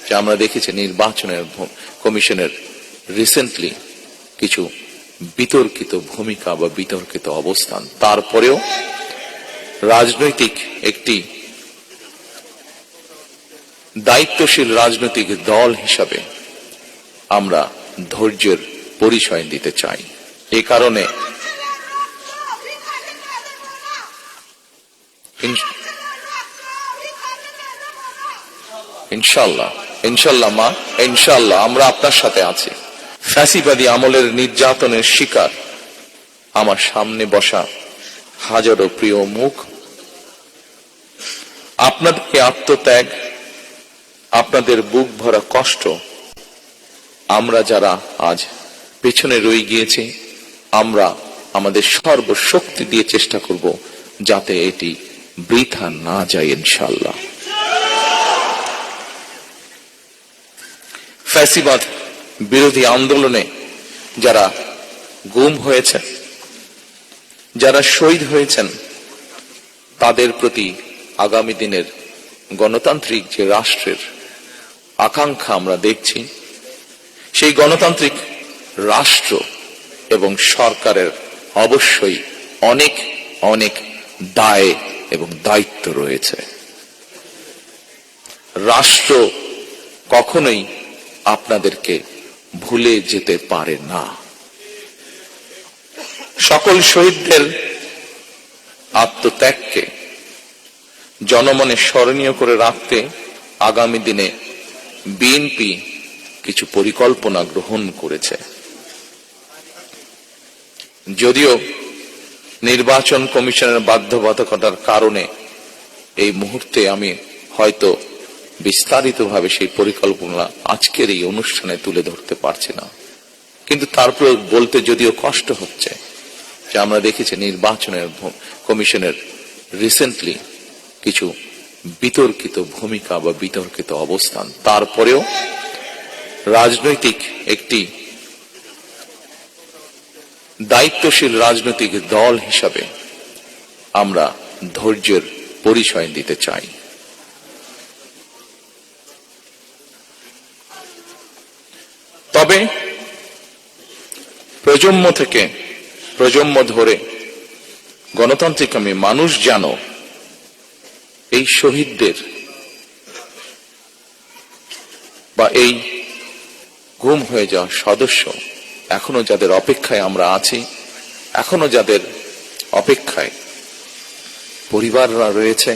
যে আমরা দেখেছি নির্বাচনের কমিশনের রিসেন্টলি কিছু বিতর্কিত ভূমিকা বা বিতর্কিত অবস্থান, তারপরেও রাজনৈতিক একটি দায়িত্বশীল রাজনৈতিক দল হিসাবে আমরা ধৈর্যের পরিচয় দিতে চাই। এ কারণে ইনশাল্লাহ মা, ইনশাল্লাহ আমরা আপনার সাথে আছি। ফ্যাসিবাদী আমলের নির্যাতনের শিকার আমার সামনে বসা হাজারো প্রিয় মুখ, আপনাদের আত্মত্যাগ, আপনাদের বুক ভরা কষ্ট, আমরা যারা আজ পেছনে রয়ে গিয়েছি, আমরা আমাদের সর্বশক্তি দিয়ে চেষ্টা করব যাতে এটি বৃথা না যায় ইনশাআল্লাহ। ফ্যাসিবাদ বিরোধী আন্দোলনে যারা গুম হয়েছে, যারা শহীদ হয়েছেন, তাদের প্রতি আগামী দিনের গণতান্ত্রিক যে রাষ্ট্রের আকাঙ্ক্ষা আমরা দেখছি, সেই গণতান্ত্রিক রাষ্ট্র এবং সরকারের অবশ্যই অনেক অনেক দায় এবং দায়িত্ব রয়েছে। রাষ্ট্র কখনোই আপনাদেরকে ভুলে যেতে পারে না। সকল শহীদদের আত্মত্যাগকে জনমনে স্মরণীয় করে রাখতে আগামী দিনে বিএনপি কিছু পরিকল্পনা গ্রহণ করেছে। যদিও নির্বাচন কমিশনের বাধ্যবাধকতার কারণে এই মুহূর্তে আমি হয়তো বিস্তারিতভাবে সেই পরিকল্পনা আজকের এই অনুষ্ঠানে তুলে ধরতে পারছি না, কিন্তু তারপর বলতে যদিও কষ্ট হচ্ছে যে আমরা দেখেছি নির্বাচনের কমিশনের রিসেন্টলি কিছু বিতর্কিত ভূমিকা বা বিতর্কিত অবস্থান, তারপরেও রাজনৈতিক একটি দায়িত্বশীল রাজনৈতিক দল হিসাবে আমরা ধৈর্যের পরিচয় দিতে চাই। তবে প্রজন্ম থেকে প্রজন্ম ধরে গণতান্ত্রিক মানুষ যেন এই শহীদদের বা এই গুম হয়ে যাওয়া সদস্য, এখনো যাদের অপেক্ষায় আমরা আছি, এখনো যাদের অপেক্ষায় পরিবাররা রয়েছে,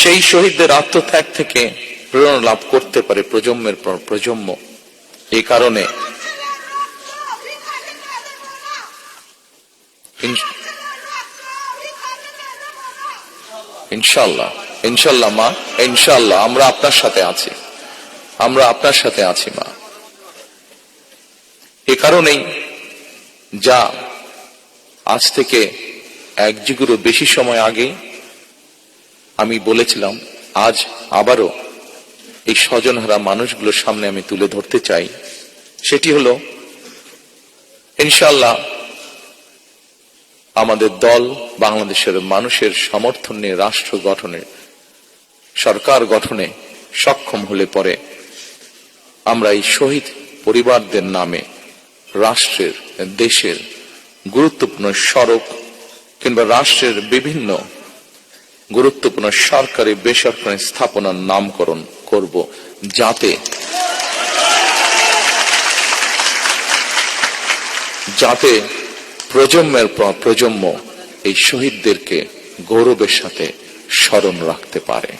সেই শহীদদের আত্মত্যাগ থেকে প্রেরণা লাভ করতে পারে প্রজন্মের পর প্রজন্ম। এই কারণে ইনশাল্লাহ মা, ইনশাল্লাহ আমরা আপনার সাথে আছি, আমরা আপনার সাথে আছি মা। এ কারণেই যা আজ থেকে এক যুগেরও বেশি সময় আগে আমি বলেছিলাম, আজ আবারও এই স্বজনহারা মানুষগুলোর সামনে আমি তুলে ধরতে চাই। সেটি হলো ইনশাল্লাহ আমাদের দল বাংলাদেশের মানুষের সমর্থন নিয়ে রাষ্ট্র গঠনে, সরকার গঠনে সক্ষম হলে পরে আমরা এই শহীদ পরিবারদের নামে রাষ্ট্রের, দেশের গুরুত্বপূর্ণ সড়ক কিংবা রাষ্ট্রের বিভিন্ন গুরুত্বপূর্ণ সরকারি বেসরকারি স্থাপনার নামকরণ করব, যাতে প্রজন্মের পর প্রজন্ম এই শহীদদেরকে গৌরবের সাথে স্মরণ রাখতে পারে।